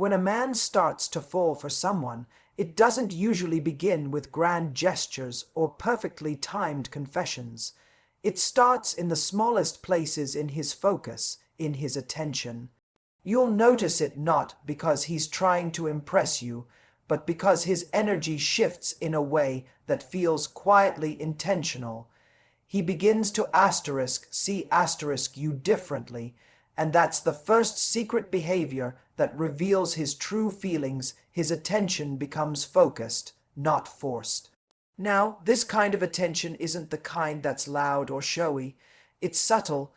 When a man starts to fall for someone, it doesn't usually begin with grand gestures or perfectly timed confessions. It starts in the smallest places in his focus, in his attention. You'll notice it not because he's trying to impress you, but because his energy shifts in a way that feels quietly intentional. He begins to see you differently, and that's the first secret behavior that reveals his true feelings. His attention becomes focused, not forced. Now, this kind of attention isn't the kind that's loud or showy. It's subtle.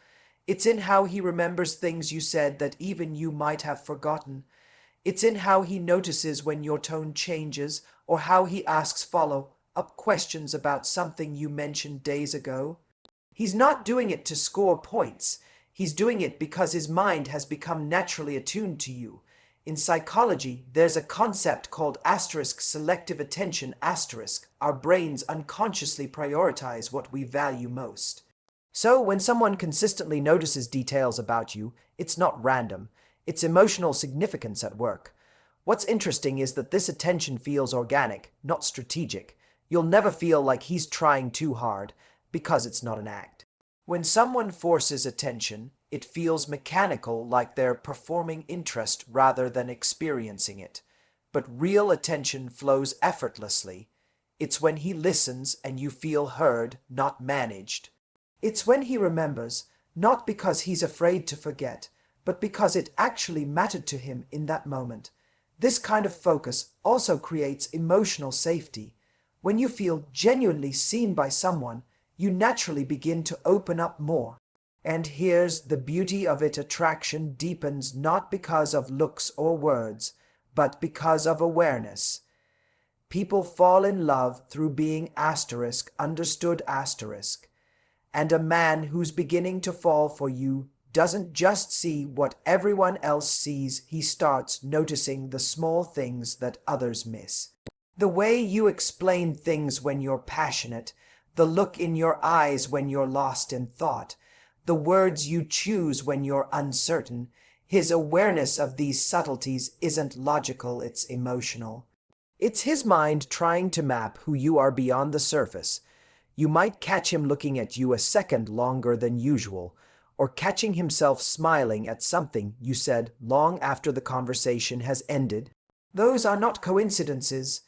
It's in how he remembers things you said that even you might have forgotten. It's in how he notices when your tone changes, or how he asks follow-up questions about something you mentioned days ago. He's not doing it to score points. He's doing it because his mind has become naturally attuned to you. In psychology, there's a concept called selective attention. Our brains unconsciously prioritize what we value most. So when someone consistently notices details about you, it's not random. It's emotional significance at work. What's interesting is that this attention feels organic, not strategic. You'll never feel like he's trying too hard, because it's not an act. When someone forces attention, it feels mechanical, like they're performing interest rather than experiencing it. But real attention flows effortlessly. It's when he listens and you feel heard, not managed. It's when he remembers, not because he's afraid to forget, but because it actually mattered to him in that moment. This kind of focus also creates emotional safety. When you feel genuinely seen by someone, you naturally begin to open up more. And here's the beauty of it: attraction deepens not because of looks or words, but because of awareness. People fall in love through being understood. And a man who's beginning to fall for you doesn't just see what everyone else sees, he starts noticing the small things that others miss. The way you explain things when you're passionate, the look in your eyes when you're lost in thought, the words you choose when you're uncertain. His awareness of these subtleties isn't logical, it's emotional. It's his mind trying to map who you are beyond the surface. You might catch him looking at you a second longer than usual, or catching himself smiling at something you said long after the conversation has ended. Those are not coincidences.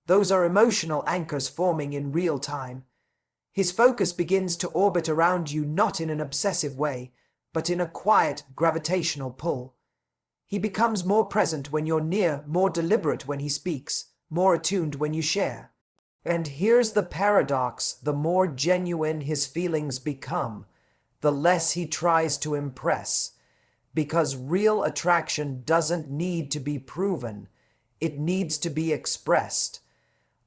Those are emotional anchors forming in real time. His focus begins to orbit around you, not in an obsessive way, but in a quiet, gravitational pull. He becomes more present when you're near, more deliberate when he speaks, more attuned when you share. And here's the paradox: the more genuine his feelings become, the less he tries to impress. Because real attraction doesn't need to be proven, it needs to be expressed.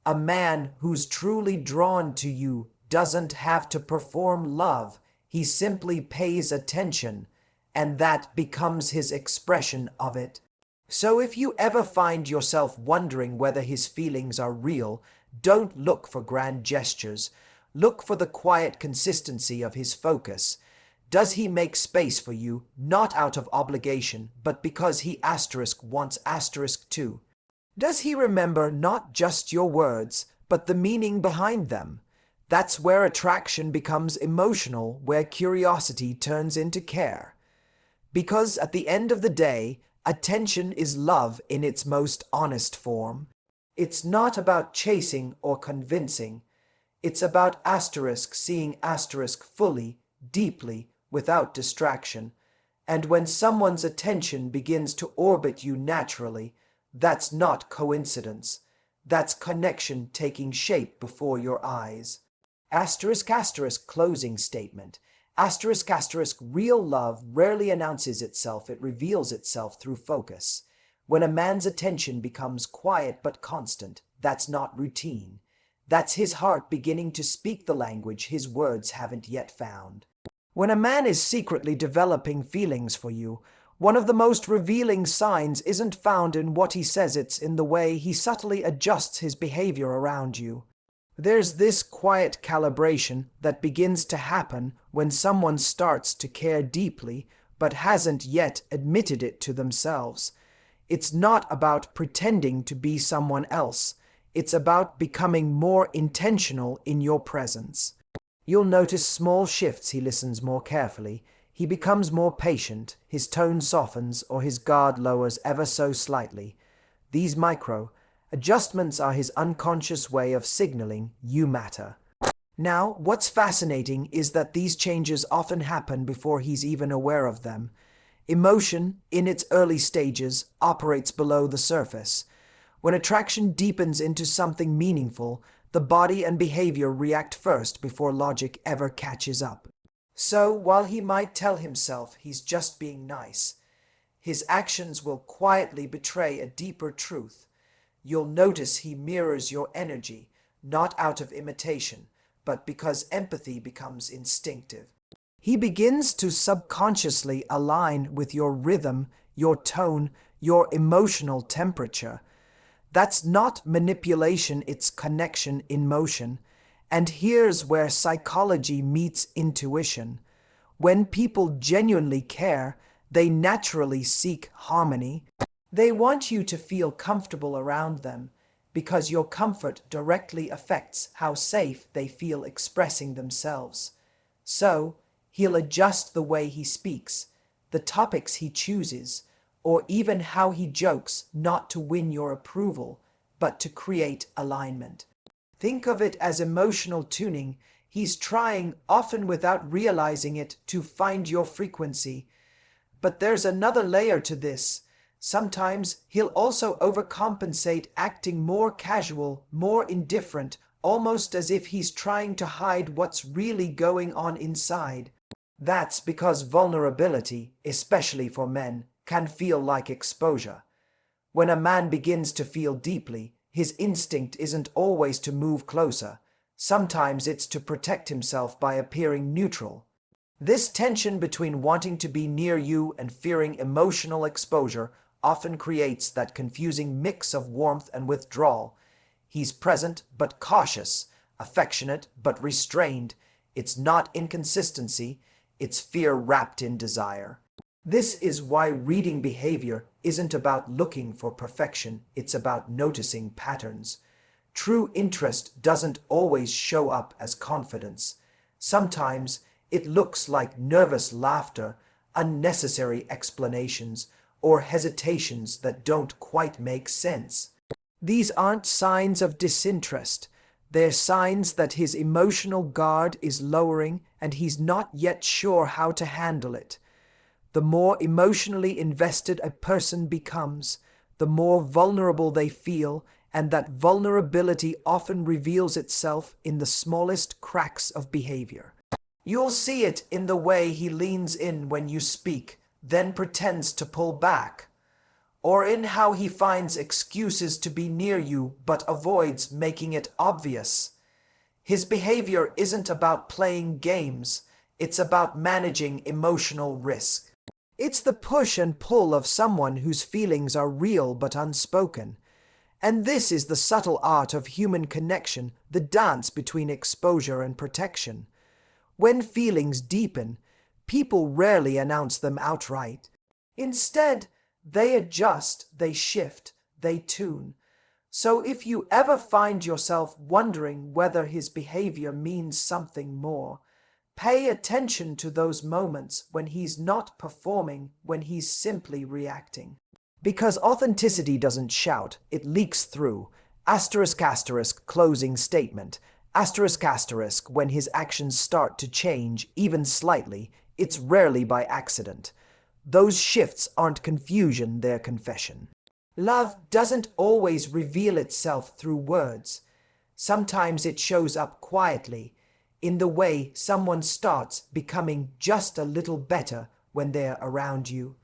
A man who's truly drawn to you doesn't have to perform love, he simply pays attention, and that becomes his expression of it. So if you ever find yourself wondering whether his feelings are real, don't look for grand gestures. Look for the quiet consistency of his focus. Does he make space for you, not out of obligation, but because he wants too? Does he remember not just your words, but the meaning behind them? That's where attraction becomes emotional, where curiosity turns into care. Because at the end of the day, attention is love in its most honest form. It's not about chasing or convincing. It's about seeing fully, deeply, without distraction. And when someone's attention begins to orbit you naturally, that's not coincidence. That's connection taking shape before your eyes. Closing statement. Real love rarely announces itself, it reveals itself through focus. When a man's attention becomes quiet but constant, that's not routine. That's his heart beginning to speak the language his words haven't yet found. When a man is secretly developing feelings for you, one of the most revealing signs isn't found in what he says, it's in the way he subtly adjusts his behavior around you. There's this quiet calibration that begins to happen when someone starts to care deeply but hasn't yet admitted it to themselves. It's not about pretending to be someone else. It's about becoming more intentional in your presence. You'll notice small shifts. He listens more carefully. He becomes more patient. His tone softens or his guard lowers ever so slightly. These micro adjustments are his unconscious way of signaling you matter. Now, what's fascinating is that these changes often happen before he's even aware of them. Emotion, in its early stages, operates below the surface. When attraction deepens into something meaningful, the body and behavior react first before logic ever catches up. So, while he might tell himself he's just being nice, his actions will quietly betray a deeper truth. You'll notice he mirrors your energy, not out of imitation, but because empathy becomes instinctive. He begins to subconsciously align with your rhythm, your tone, your emotional temperature. That's not manipulation, it's connection in motion. And here's where psychology meets intuition. When people genuinely care, they naturally seek harmony. They want you to feel comfortable around them, because your comfort directly affects how safe they feel expressing themselves. So, he'll adjust the way he speaks, the topics he chooses, or even how he jokes, not to win your approval, but to create alignment. Think of it as emotional tuning. He's trying, often without realizing it, to find your frequency. But there's another layer to this. Sometimes he'll also overcompensate, acting more casual, more indifferent, almost as if he's trying to hide what's really going on inside. That's because vulnerability, especially for men, can feel like exposure. When a man begins to feel deeply, his instinct isn't always to move closer. Sometimes it's to protect himself by appearing neutral. This tension between wanting to be near you and fearing emotional exposure often creates that confusing mix of warmth and withdrawal. He's present but cautious, affectionate but restrained. It's not inconsistency, it's fear wrapped in desire. This is why reading behavior isn't about looking for perfection, it's about noticing patterns. True interest doesn't always show up as confidence. Sometimes it looks like nervous laughter, unnecessary explanations, or hesitations that don't quite make sense. These aren't signs of disinterest. They're signs that his emotional guard is lowering and he's not yet sure how to handle it. The more emotionally invested a person becomes, the more vulnerable they feel, and that vulnerability often reveals itself in the smallest cracks of behavior. You'll see it in the way he leans in when you speak, then pretends to pull back, or in how he finds excuses to be near you but avoids making it obvious. His behavior isn't about playing games, it's about managing emotional risk. It's the push and pull of someone whose feelings are real but unspoken. And this is the subtle art of human connection, the dance between exposure and protection. When feelings deepen, people rarely announce them outright. Instead, they adjust, they shift, they tune. So if you ever find yourself wondering whether his behavior means something more, pay attention to those moments when he's not performing, when he's simply reacting. Because authenticity doesn't shout, it leaks through. Asterisk asterisk closing statement. Asterisk asterisk when his actions start to change, even slightly, it's rarely by accident. Those shifts aren't confusion, they're confession. Love doesn't always reveal itself through words. Sometimes it shows up quietly, in the way someone starts becoming just a little better when they're around you.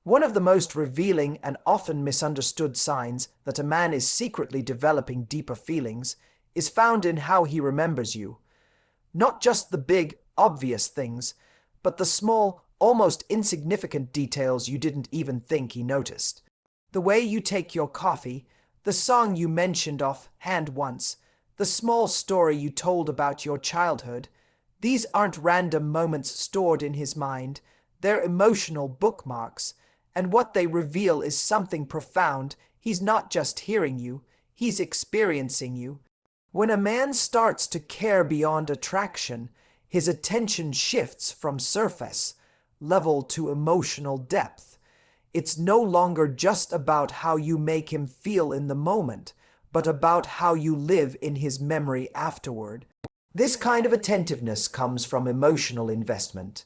One of the most revealing and often misunderstood signs that a man is secretly developing deeper feelings is found in how he remembers you. Not just the big, obvious things, but the small, almost insignificant details you didn't even think he noticed. The way you take your coffee, the song you mentioned offhand once, the small story you told about your childhood, these aren't random moments stored in his mind, they're emotional bookmarks, And what they reveal is something profound. He's not just hearing you, he's experiencing you. When a man starts to care beyond attraction, his attention shifts from surface level to emotional depth. It's no longer just about how you make him feel in the moment, but about how you live in his memory afterward. This kind of attentiveness comes from emotional investment.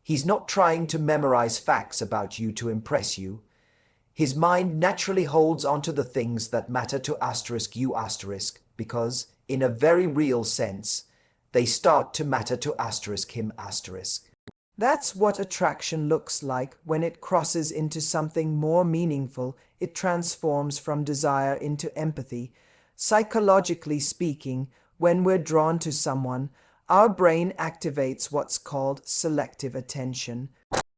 He's not trying to memorize facts about you to impress you. His mind naturally holds onto the things that matter to you because, in a very real sense, they start to matter to him. That's what attraction looks like when it crosses into something more meaningful. It transforms from desire into empathy. Psychologically speaking, when we're drawn to someone, our brain activates what's called selective attention.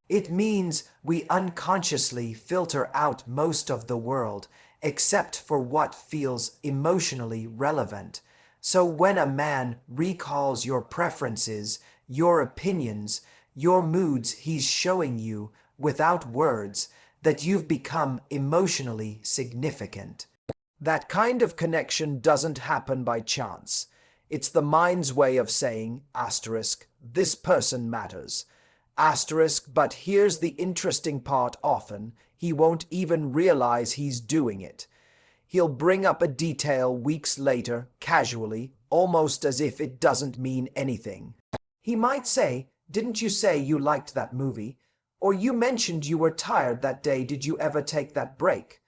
It means we unconsciously filter out most of the world, except for what feels emotionally relevant. So when a man recalls your preferences, your opinions, your moods, he's showing you, without words, that you've become emotionally significant. That kind of connection doesn't happen by chance. It's the mind's way of saying, this person matters. But here's the interesting part: often, he won't even realize he's doing it. He'll bring up a detail weeks later, casually, almost as if it doesn't mean anything. He might say, "Didn't you say you liked that movie? Or you mentioned you were tired that day. Did you ever take that break?"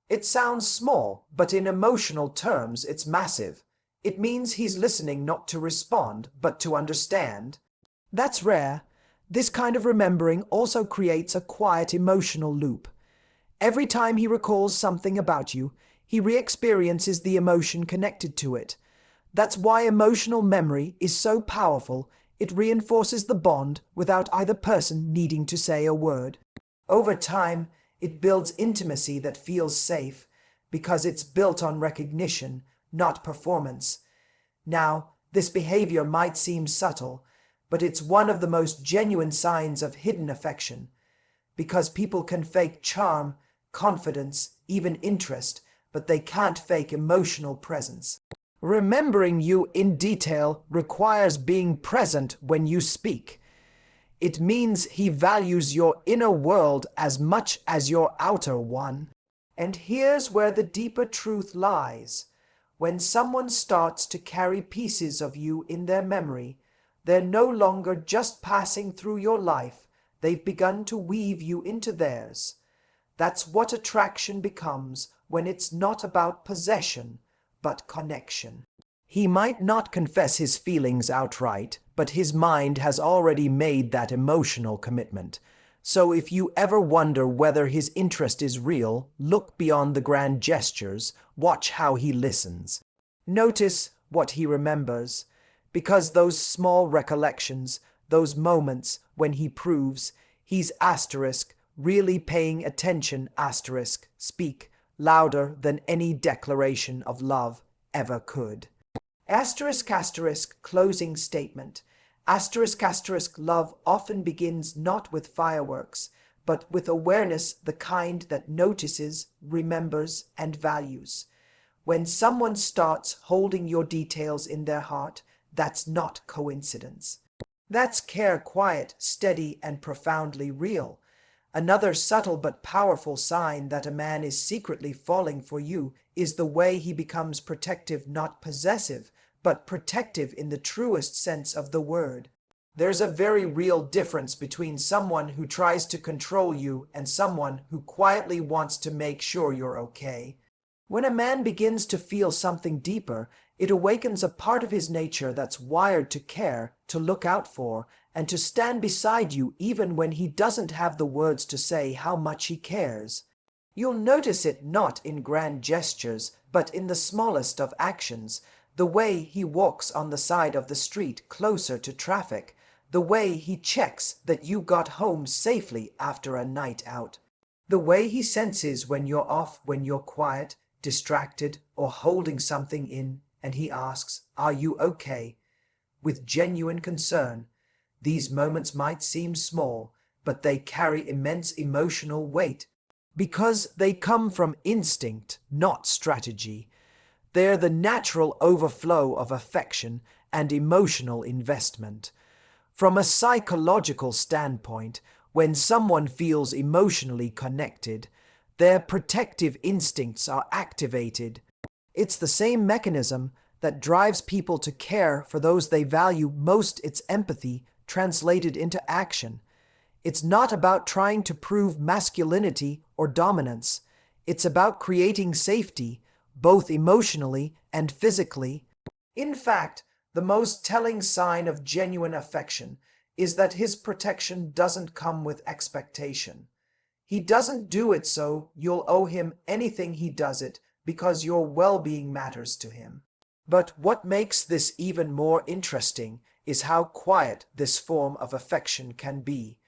It sounds small, but in emotional terms, it's massive. It means he's listening not to respond, but to understand. That's rare. This kind of remembering also creates a quiet emotional loop. Every time he recalls something about you, he re-experiences the emotion connected to it. That's why emotional memory is so powerful. It reinforces the bond without either person needing to say a word. Over time, it builds intimacy that feels safe because it's built on recognition, not performance. Now, this behavior might seem subtle, but it's one of the most genuine signs of hidden affection, because people can fake charm, confidence, even interest, but they can't fake emotional presence. Remembering you in detail requires being present when you speak. It means he values your inner world as much as your outer one. And here's where the deeper truth lies. When someone starts to carry pieces of you in their memory, they're no longer just passing through your life. They've begun to weave you into theirs. That's what attraction becomes when it's not about possession, but connection. He might not confess his feelings outright, but his mind has already made that emotional commitment. So if you ever wonder whether his interest is real, look beyond the grand gestures, watch how he listens. Notice what he remembers, because those small recollections, those moments when he proves he's really paying attention, speak louder than any declaration of love ever could. Closing statement. Love often begins not with fireworks, but with awareness, the kind that notices, remembers, and values. When someone starts holding your details in their heart, that's not coincidence. That's care, quiet, steady, and profoundly real. Another subtle but powerful sign that a man is secretly falling for you is the way he becomes protective, not possessive, but protective in the truest sense of the word. There's a very real difference between someone who tries to control you and someone who quietly wants to make sure you're okay. When a man begins to feel something deeper, it awakens a part of his nature that's wired to care, to look out for, and to stand beside you even when he doesn't have the words to say how much he cares. You'll notice it not in grand gestures, but in the smallest of actions. The way he walks on the side of the street closer to traffic, the way he checks that you got home safely after a night out, the way he senses when you're off, when you're quiet, distracted, or holding something in, and he asks, "Are you okay?" with genuine concern. These moments might seem small, but they carry immense emotional weight because they come from instinct, not strategy. They're the natural overflow of affection and emotional investment. From a psychological standpoint, when someone feels emotionally connected, their protective instincts are activated. It's the same mechanism that drives people to care for those they value most. It's empathy translated into action. It's not about trying to prove masculinity or dominance. It's about creating safety, both emotionally and physically. In fact, the most telling sign of genuine affection is that his protection doesn't come with expectation. He doesn't do it so you'll owe him anything. He does it because your well-being matters to him. But what makes this even more interesting is how quiet this form of affection can be.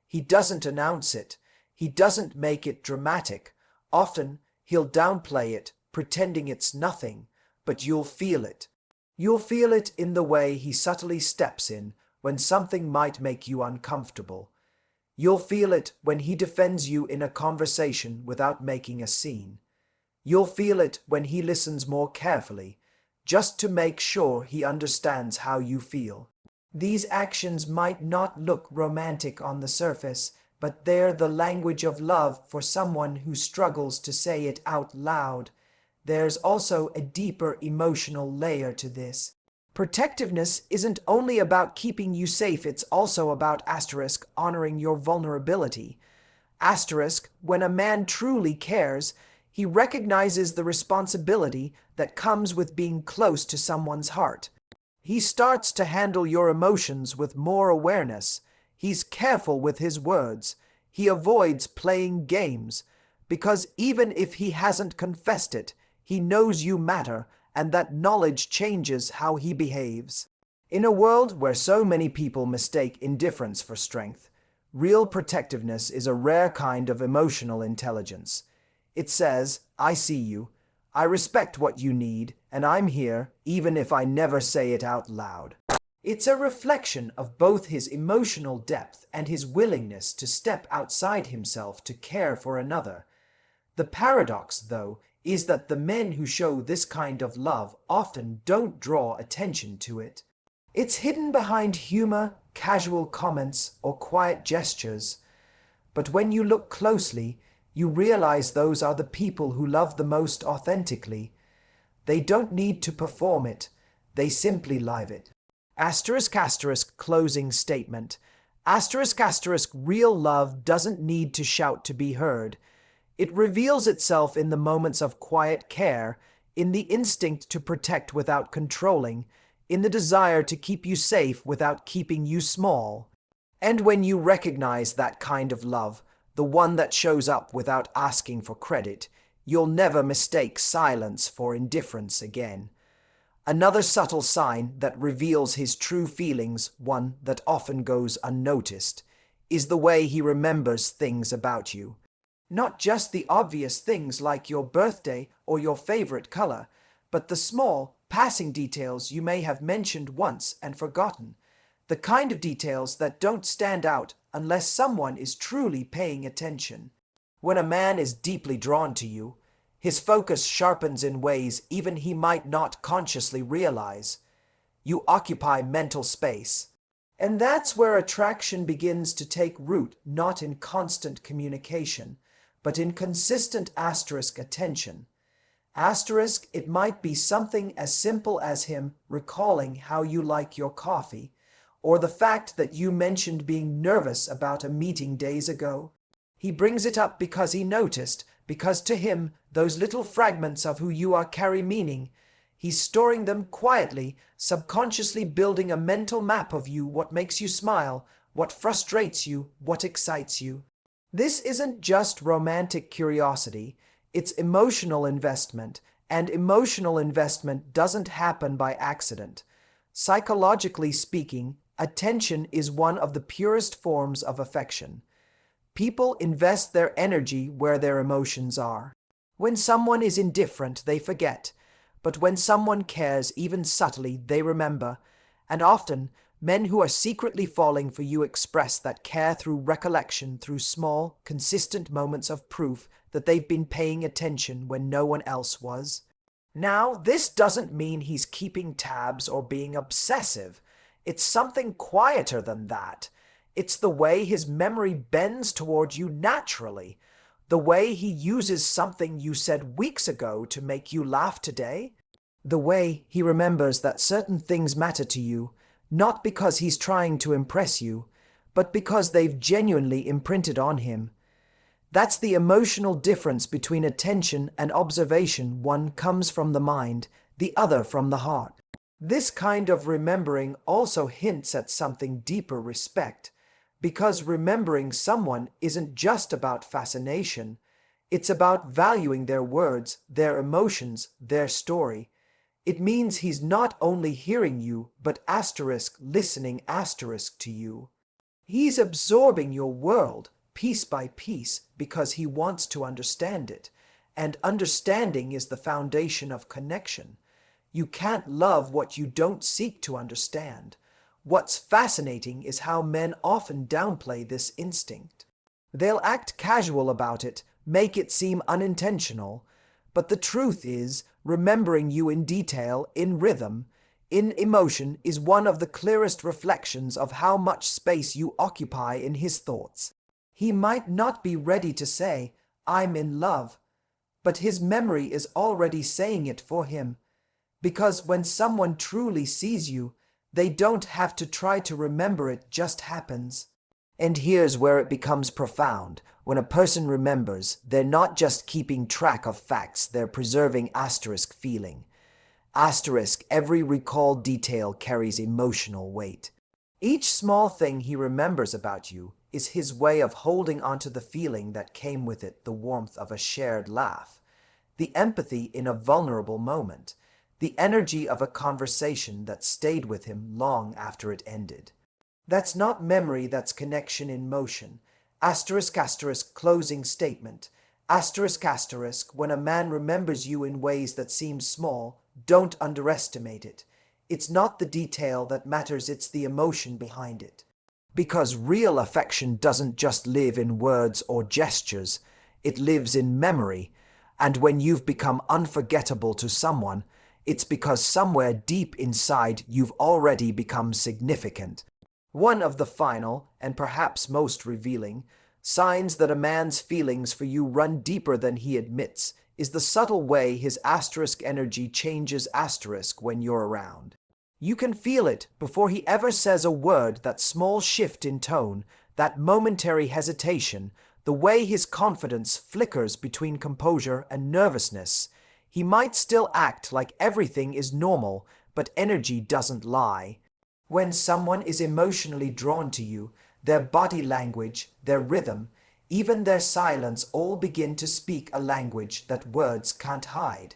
He doesn't announce it. He doesn't make it dramatic. Often, he'll downplay it, pretending it's nothing, but you'll feel it. You'll feel it in the way he subtly steps in when something might make you uncomfortable. You'll feel it when he defends you in a conversation without making a scene. You'll feel it when he listens more carefully, just to make sure he understands how you feel. These actions might not look romantic on the surface, but they're the language of love for someone who struggles to say it out loud. There's also a deeper emotional layer to this. Protectiveness isn't only about keeping you safe, it's also about honoring your vulnerability. When a man truly cares, he recognizes the responsibility that comes with being close to someone's heart. He starts to handle your emotions with more awareness. He's careful with his words. He avoids playing games, because even if he hasn't confessed it, he knows you matter, and that knowledge changes how he behaves. In a world where so many people mistake indifference for strength, real protectiveness is a rare kind of emotional intelligence. It says, I see you, I respect what you need, and I'm here, even if I never say it out loud. It's a reflection of both his emotional depth and his willingness to step outside himself to care for another. The paradox, though, is that the men who show this kind of love often don't draw attention to it. It's hidden behind humor, casual comments, or quiet gestures. But when you look closely, you realize those are the people who love the most authentically. They don't need to perform it. They simply live it. Closing statement. Real love doesn't need to shout to be heard. It reveals itself in the moments of quiet care, in the instinct to protect without controlling, in the desire to keep you safe without keeping you small. And when you recognize that kind of love, the one that shows up without asking for credit, you'll never mistake silence for indifference again. Another subtle sign that reveals his true feelings, one that often goes unnoticed, is the way he remembers things about you. Not just the obvious things like your birthday or your favorite color, but the small, passing details you may have mentioned once and forgotten. The kind of details that don't stand out unless someone is truly paying attention. When a man is deeply drawn to you, his focus sharpens in ways even he might not consciously realize. You occupy mental space. And that's where attraction begins to take root, not in constant communication, but in consistent attention. It might be something as simple as him recalling how you like your coffee, or the fact that you mentioned being nervous about a meeting days ago. He brings it up because he noticed, because to him, those little fragments of who you are carry meaning. He's storing them quietly, subconsciously building a mental map of you, what makes you smile, what frustrates you, what excites you. This isn't just romantic curiosity, it's emotional investment, and emotional investment doesn't happen by accident. Psychologically speaking, attention is one of the purest forms of affection. People invest their energy where their emotions are. When someone is indifferent, they forget. But when someone cares, even subtly, they remember. And often, Men who are secretly falling for you express that care through recollection, through small, consistent moments of proof that they've been paying attention when no one else was. Now, this doesn't mean he's keeping tabs or being obsessive. It's something quieter than that. It's the way his memory bends toward you naturally, the way he uses something you said weeks ago to make you laugh today, the way he remembers that certain things matter to you, not because he's trying to impress you, but because they've genuinely imprinted on him. That's the emotional difference between attention and observation. One comes from the mind, the other from the heart. This kind of remembering also hints at something deeper: respect, because remembering someone isn't just about fascination, it's about valuing their words, their emotions, their story. It means he's not only hearing you, but listening to you. He's absorbing your world, piece by piece, because he wants to understand it. And understanding is the foundation of connection. You can't love what you don't seek to understand. What's fascinating is how men often downplay this instinct. They'll act casual about it, make it seem unintentional, but the truth is, remembering you in detail, in rhythm, in emotion, is one of the clearest reflections of how much space you occupy in his thoughts. He might not be ready to say, "I'm in love," but his memory is already saying it for him. Because when someone truly sees you, they don't have to try to remember, it just happens. And here's where it becomes profound. When a person remembers, they're not just keeping track of facts, they're preserving feeling. Every recalled detail carries emotional weight. Each small thing he remembers about you is his way of holding onto the feeling that came with it, the warmth of a shared laugh, the empathy in a vulnerable moment, the energy of a conversation that stayed with him long after it ended. That's not memory, that's connection in motion. Closing statement. When a man remembers you in ways that seem small, don't underestimate it. It's not the detail that matters, it's the emotion behind it. Because real affection doesn't just live in words or gestures, it lives in memory. And when you've become unforgettable to someone, it's because somewhere deep inside you've already become significant. One of the final, and perhaps most revealing, signs that a man's feelings for you run deeper than he admits is the subtle way his energy changes when you're around. You can feel it before he ever says a word, that small shift in tone, that momentary hesitation, the way his confidence flickers between composure and nervousness. He might still act like everything is normal, but energy doesn't lie. When someone is emotionally drawn to you, their body language, their rhythm, even their silence all begin to speak a language that words can't hide.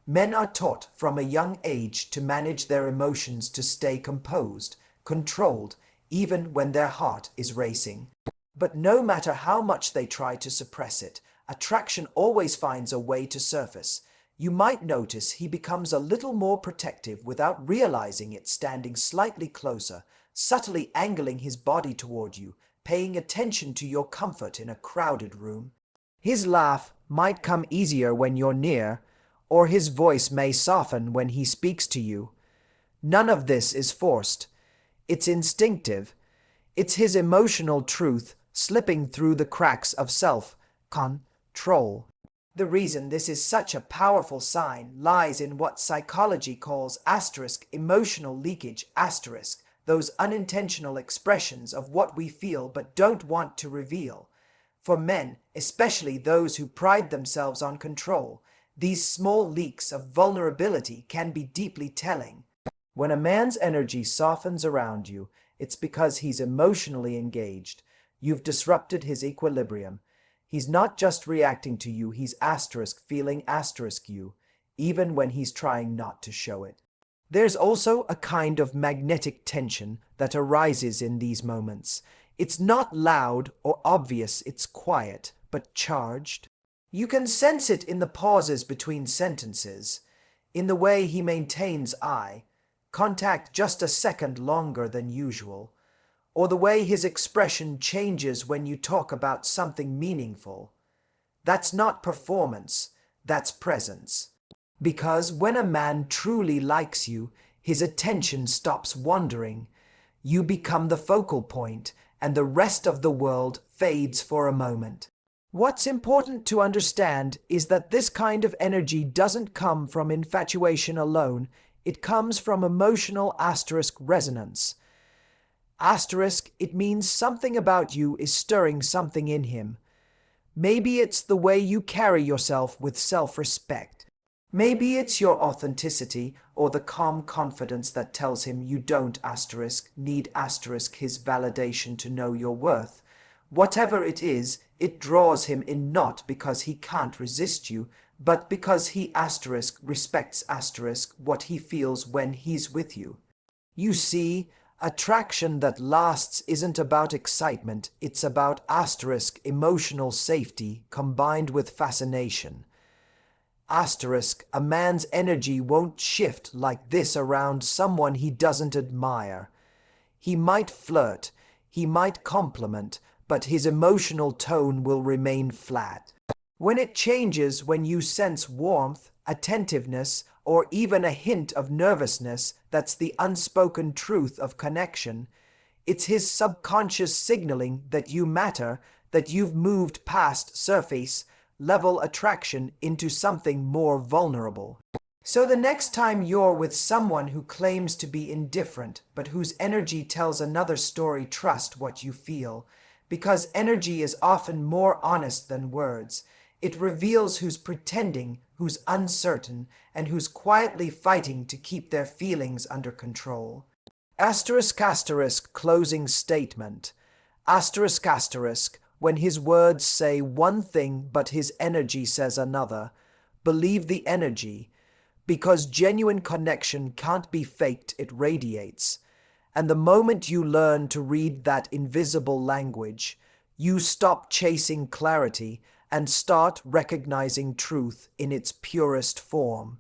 Men are taught from a young age to manage their emotions, to stay composed, controlled, even when their heart is racing. But no matter how much they try to suppress it, attraction always finds a way to surface. You might notice he becomes a little more protective without realizing it, standing slightly closer, subtly angling his body toward you, paying attention to your comfort in a crowded room. His laugh might come easier when you're near, or his voice may soften when he speaks to you. None of this is forced. It's instinctive. It's his emotional truth slipping through the cracks of self-control. The reason this is such a powerful sign lies in what psychology calls emotional leakage, those unintentional expressions of what we feel but don't want to reveal. For men, especially those who pride themselves on control, these small leaks of vulnerability can be deeply telling. When a man's energy softens around you, it's because he's emotionally engaged. You've disrupted his equilibrium. He's not just reacting to you, he's feeling you, even when he's trying not to show it. There's also a kind of magnetic tension that arises in these moments. It's not loud or obvious, it's quiet, but charged. You can sense it in the pauses between sentences, in the way he maintains eye contact just a second longer than usual, or the way his expression changes when you talk about something meaningful. That's not performance, that's presence. Because when a man truly likes you, his attention stops wandering. You become the focal point, and the rest of the world fades for a moment. What's important to understand is that this kind of energy doesn't come from infatuation alone, it comes from emotional asterisk resonance. Asterisk, it means something about you is stirring something in him. Maybe it's the way you carry yourself with self-respect. Maybe it's your authenticity or the calm confidence that tells him you don't need his validation to know your worth. Whatever it is, it draws him in not because he can't resist you, but because he respects what he feels when he's with you. You see, attraction that lasts isn't about excitement, it's about emotional safety combined with fascination. A man's energy won't shift like this around someone he doesn't admire. He might flirt, he might compliment, but his emotional tone will remain flat. When it changes, when you sense warmth, attentiveness, or even a hint of nervousness, that's the unspoken truth of connection. It's his subconscious signaling that you matter, that you've moved past surface level attraction into something more vulnerable. So the next time you're with someone who claims to be indifferent, but whose energy tells another story, trust what you feel. Because energy is often more honest than words. It reveals who's pretending, who's uncertain, and who's quietly fighting to keep their feelings under control. Closing statement. When his words say one thing but his energy says another, believe the energy. Because genuine connection can't be faked, it radiates. And the moment you learn to read that invisible language, you stop chasing clarity and start recognizing truth in its purest form.